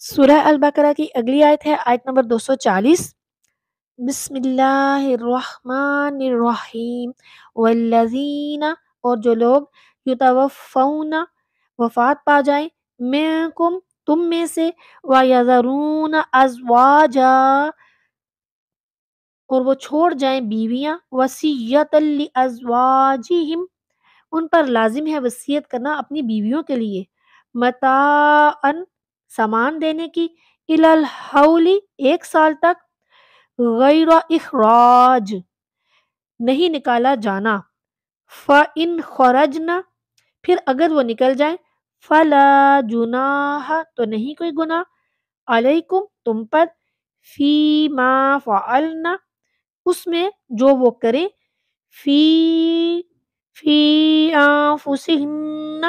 سورہ البقرہ کی اگلی آیت ہے آیت نمبر 240۔ بسم اللہ الرحمن الرحیم والذین، اور جو لوگ یتوفون، وفات پا جائیں، منکم، تم میں سے، ویذرون ازواجا، اور وہ چھوڑ جائیں بیویاں، وصیۃ لازواجہم، ان پر لازم ہے وصیت کرنا اپنی بیویوں کے لیے، متاعن، سامان دینے کی، الی الحول، 1 سال تک، غیر اخراج، نہیں نکالا جانا، فَإِنْ خَرَجْنَ، پھر اگر وہ نکل جائیں، فَلَا جُنَاحَ، تو نہیں کوئی گناہ، علیکم، تم پر، فی ما فعلن، اس میں جو وہ کریں، فی فی انفسہن،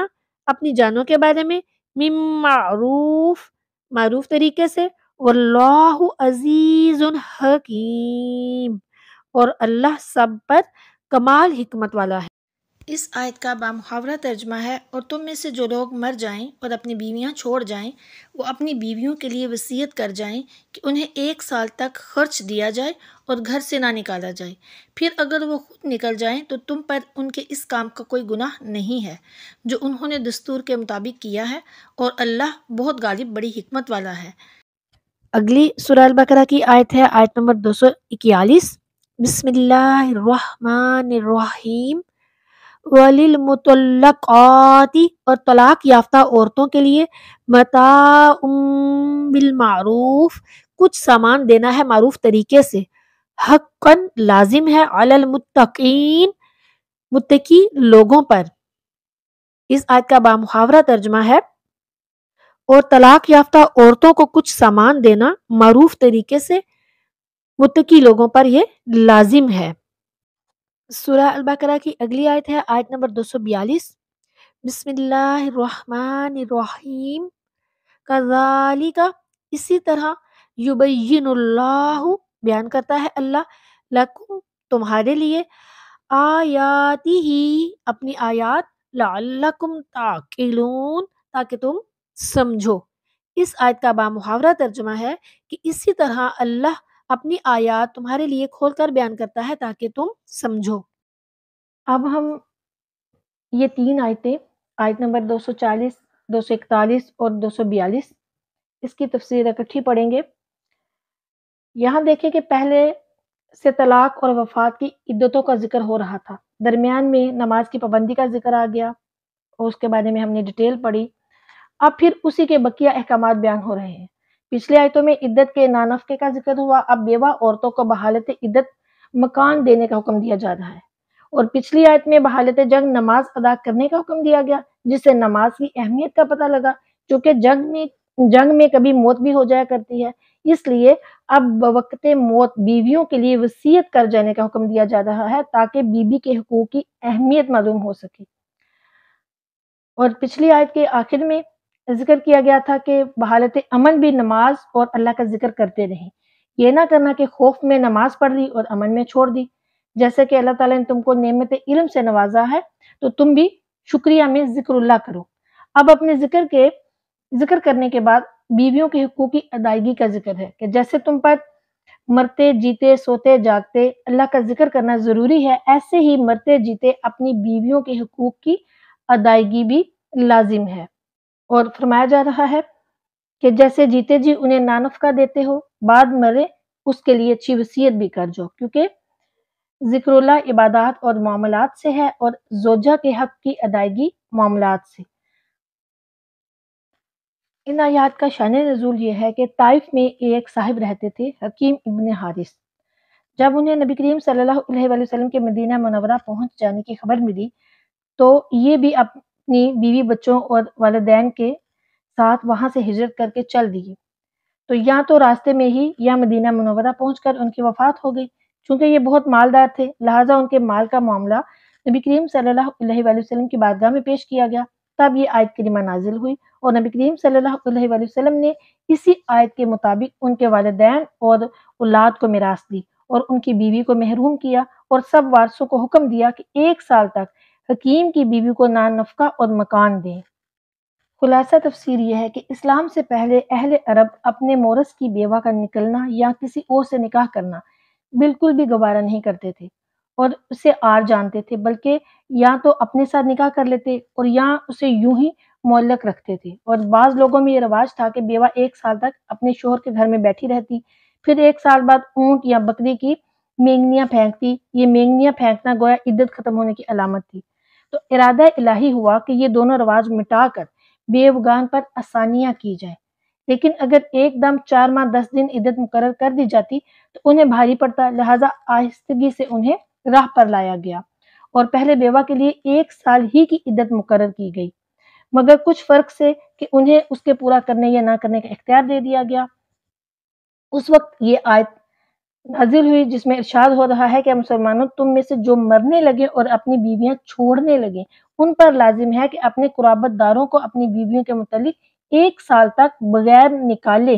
اپنی جانوں کے بارے میں، من معروف، معروف طریقے سے، واللہ عزیز حکیم، اور اللہ سب پر کمال حکمت والا ہے۔ اس آیت کا بامحاورہ ترجمہ ہے، اور تم میں سے جو لوگ مر جائیں اور اپنی بیویاں چھوڑ جائیں، وہ اپنی بیویوں کے لیے وصیت کر جائیں کہ انہیں 1 سال تک خرچ دیا جائے اور گھر سے نہ نکالا جائے، پھر اگر وہ خود نکل جائیں تو تم پر ان کے اس کام کا کوئی گناہ نہیں ہے جو انہوں نے دستور کے مطابق کیا ہے، اور اللہ بہت غالب، بڑی حکمت والا ہے۔ اگلی سورہ البقرہ کی آیت ہے آیت نمبر 241۔ بسم اللہ الرحمن الرحیم وَلِلْمُطَلَّقَاتِ، اور طلاق یافتہ عورتوں کے لیے، متاع بالمعروف، کچھ سامان دینا ہے معروف طریقے سے، حقاً، لازم ہے، علی المتقین، متقی لوگوں پر۔ اس آیت کا بامحاورہ ترجمہ ہے، اور طلاق یافتہ عورتوں کو کچھ سامان دینا معروف طریقے سے متقی لوگوں پر یہ لازم ہے۔ سورہ البقرہ کی اگلی آیت ہے آیت نمبر 242۔ بسم اللہ الرحمن الرحیم کذالک، اسی طرح، یبین اللہ، بیان کرتا ہے اللہ، لکم، تمہارے لیے، آیاتہ، اپنی آیات، لعلکم تعقلون، تاکہ تم سمجھو۔ اس آیت کا بامحاورہ ترجمہ ہے کہ اسی طرح اللہ اپنی آیات تمہارے لیے کھول کر بیان کرتا ہے تاکہ تم سمجھو۔ اب ہم یہ 3 آیتیں، آیت نمبر 240، 241 اور 242، اس کی تفسیر اکٹھی پڑھیں گے۔ یہاں دیکھیں کہ پہلے سے طلاق اور وفات کی عدتوں کا ذکر ہو رہا تھا، درمیان میں نماز کی پابندی کا ذکر آ گیا اور اس کے بارے میں ہم نے ڈیٹیل پڑھی۔ اب پھر اسی کے بقیہ احکامات بیان ہو رہے ہیں۔ پچھلی آیتوں میں عدت کے نانفقے کا ذکر ہوا، اب بیوہ عورتوں کو بحالت عدت مکان دینے کا حکم دیا جا رہا ہے، اور پچھلی آیت میں بحالت جنگ نماز ادا کرنے کا حکم دیا گیا، جس سے نماز کی اہمیت کا پتہ لگا، چونکہ جنگ میں کبھی موت بھی ہو جایا کرتی ہے، اس لیے اب بوقت موت بیویوں کے لیے وصیت کر جانے کا حکم دیا جا رہا ہے تاکہ بیوی کے حقوق کی اہمیت معلوم ہو سکے۔ اور پچھلی آیت کے آخر میں ذکر کیا گیا تھا کہ بحالت امن بھی نماز اور اللہ کا ذکر کرتے رہیں، یہ نہ کرنا کہ خوف میں نماز پڑھ لی اور امن میں چھوڑ دی۔ جیسے کہ اللہ تعالیٰ نے تم کو نعمت علم سے نوازا ہے تو تم بھی شکریہ میں ذکر اللہ کرو۔ اب اپنے ذکر کرنے کے بعد بیویوں کے حقوق کی ادائیگی کا ذکر ہے کہ جیسے تم پر مرتے جیتے سوتے جاگتے اللہ کا ذکر کرنا ضروری ہے، ایسے ہی مرتے جیتے اپنی بیویوں کے حقوق کی ادائیگی بھی لازم ہے۔ اور فرمایا جا رہا ہے کہ جیسے جیتے جی انہیں نانفقہ دیتے ہو، بعد مرے اس کے لیے اچھی وصیت بھی کر جو، کیونکہ ذکر اللہ عبادات اور معاملات سے ہے اور زوجہ کے حق کی ادائیگی معاملات سے۔ ان آیات کا شان نزول یہ ہے کہ طائف میں ایک صاحب رہتے تھے، حکیم ابن حارث۔ جب انہیں نبی کریم صلی اللہ علیہ وآلہ وسلم کے مدینہ منورہ پہنچ جانے کی خبر ملی تو یہ بھی اپنی بیوی بچوں اور والدین کے ساتھ وہاں سے ہجرت کر کے چل دیے، تو یا تو راستے میں ہی یا مدینہ منورہ پہنچ کر ان کی وفات ہو گئی۔ چونکہ یہ بہت مالدار تھے، لہٰذا ان کے مال کا معاملہ نبی کریم صلی اللہ علیہ وآلہ وسلم کی بارگاہ میں پیش کیا گیا، تب یہ آیت کریمہ نازل ہوئی اور نبی کریم صلی اللہ علیہ وآلہ وسلم نے اسی آیت کے مطابق ان کے والدین اور اولاد کو میراث دی اور ان کی بیوی کو محروم کیا، اور سب وارثوں کو حکم دیا کہ 1 سال تک حکیم کی بیوی کو نان نفقہ اور مکان دیں۔ خلاصہ تفسیر یہ ہے کہ اسلام سے پہلے اہل عرب اپنے مورث کی بیوہ کا نکلنا یا کسی اور سے نکاح کرنا بالکل بھی گوارا نہیں کرتے تھے اور اسے عار جانتے تھے، بلکہ یا تو اپنے ساتھ نکاح کر لیتے اور یا اسے یوں ہی معلق رکھتے تھے۔ اور بعض لوگوں میں یہ رواج تھا کہ بیوہ 1 سال تک اپنے شوہر کے گھر میں بیٹھی رہتی، پھر 1 سال بعد اونٹ یا بکری کی مینگنیاں پھینکتی۔ یہ مینگنیاں پھینکنا گویا عدت ختم ہونے کی علامت تھی۔ تو ارادہ الہی ہوا کہ یہ دونوں رواج مٹا کر بیوگان پر آسانیاں کی جائیں، لیکن اگر ایک دم 4 ماہ 10 دن عدت مقرر کر دی جاتی تو انہیں بھاری پڑتا، لہذا آہستگی سے انہیں راہ پر لایا گیا اور پہلے بیوہ کے لیے 1 سال ہی کی عدت مقرر کی گئی، مگر کچھ فرق سے کہ انہیں اس کے پورا کرنے یا نہ کرنے کا اختیار دے دیا گیا۔ اس وقت یہ آیت نازل ہوئی جس میں ارشاد ہو رہا ہے کہ مسلمانوں، تم میں سے جو مرنے لگے اور اپنی بیویاں چھوڑنے لگے ان پر لازم ہے کہ اپنے قرابت داروں کو اپنی بیویوں کے متعلق 1 سال تک بغیر نکالے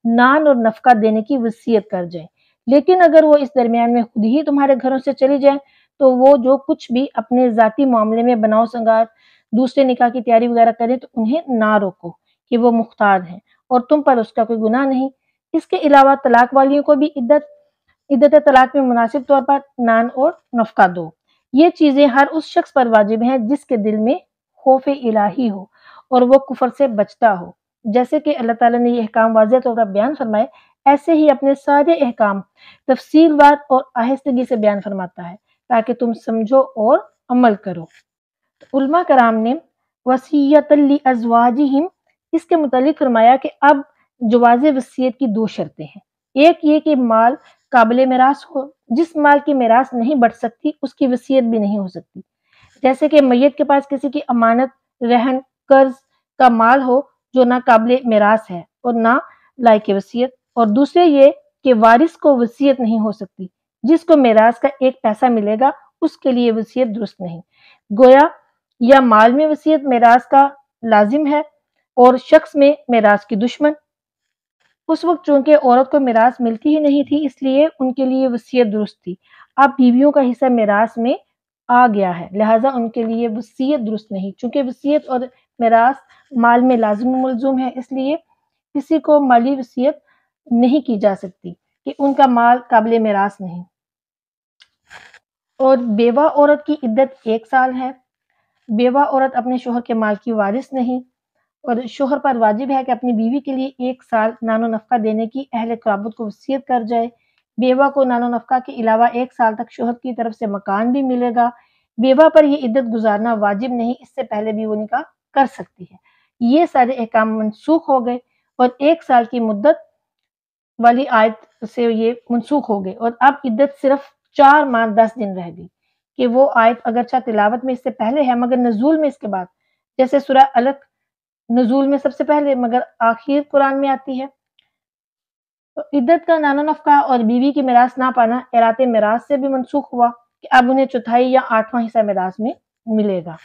نان اور نفقہ دینے کی وصیت کر جائیں، لیکن اگر وہ اس درمیان میں خود ہی تمہارے گھروں سے چلی جائیں تو وہ جو کچھ بھی اپنے ذاتی معاملے میں بناؤ سنگار، دوسرے نکاح کی تیاری وغیرہ کریں تو انہیں نہ روکو کہ وہ مختار ہیں اور تم پر اس کا کوئی گناہ نہیں۔ اس کے علاوہ طلاق والیوں کو بھی عدت طلاق میں مناسب طور پر نان اور نفقہ دو۔ یہ چیزیں ہر اس شخص پر واجب ہیں جس کے دل میں خوف الہی ہو اور وہ کفر سے بچتا ہو۔ جیسے کہ اللہ تعالیٰ نے یہ احکام واضح طور پر بیان فرمائے، ایسے ہی اپنے سارے احکام تفصیل وار اور آہستگی سے بیان فرماتا ہے تاکہ تم سمجھو اور عمل کرو۔ علماء کرام نے وصیۃ لازواجہم اس کے متعلق فرمایا کہ اب جواز وصیت کی 2 شرطیں ہیں۔ ایک یہ کہ مال قابل میراث ہو، جس مال کی میراث نہیں بڑھ سکتی اس کی وصیت بھی نہیں ہو سکتی، جیسے کہ میت کے پاس کسی کی امانت، رہن، قرض کا مال ہو جو نہ قابل میراث ہے اور نہ لائق وصیت۔ اور دوسرے یہ کہ وارث کو وصیت نہیں ہو سکتی، جس کو میراث کا 1 پیسہ ملے گا اس کے لیے وصیت درست نہیں۔ گویا یا مال میں وصیت میراث کا لازم ہے اور شخص میں میراث کی دشمن۔ اس وقت چونکہ عورت کو میراث ملتی ہی نہیں تھی اس لیے ان کے لیے وصیت درست تھی۔ اب بیویوں کا حصہ میراث میں آ گیا ہے، لہٰذا ان کے لیے وصیت درست نہیں۔ چونکہ وصیت اور میراث مال میں لازم و ملزوم ہے، اس لیے کسی کو مالی وصیت نہیں کی جا سکتی کہ ان کا مال قابل میراث نہیں۔ اور بیوہ عورت کی عدت 1 سال ہے۔ بیوہ عورت اپنے شوہر کے مال کی وارث نہیں اور شوہر پر واجب ہے کہ اپنی بیوی کے لیے 1 سال نان و نفقہ دینے کی اہل قرابت کو وصیت کر جائے۔ بیوہ کو نان و نفقہ کے علاوہ 1 سال تک شوہر کی طرف سے مکان بھی ملے گا۔ بیوہ پر یہ عدت گزارنا واجب نہیں، اس سے پہلے بھی وہ نکاح کر سکتی ہے۔ یہ سارے احکام منسوخ ہو گئے اور 1 سال کی مدت والی آیت سے یہ منسوخ ہو گئے اور اب عدت صرف 4 ماہ 10 دن رہ گئی کہ وہ آیت اگرچہ تلاوت میں اس سے پہلے ہے مگر نزول میں اس کے بعد، جیسے سورہ علق نزول میں سب سے پہلے مگر آخر قرآن میں آتی ہے۔ تو عدت کا نان و نفقہ اور بیوی کی میراث نہ پانا ایرات میراث سے بھی منسوخ ہوا کہ اب انہیں 1/4 یا 8واں حصہ میراث میں ملے گا۔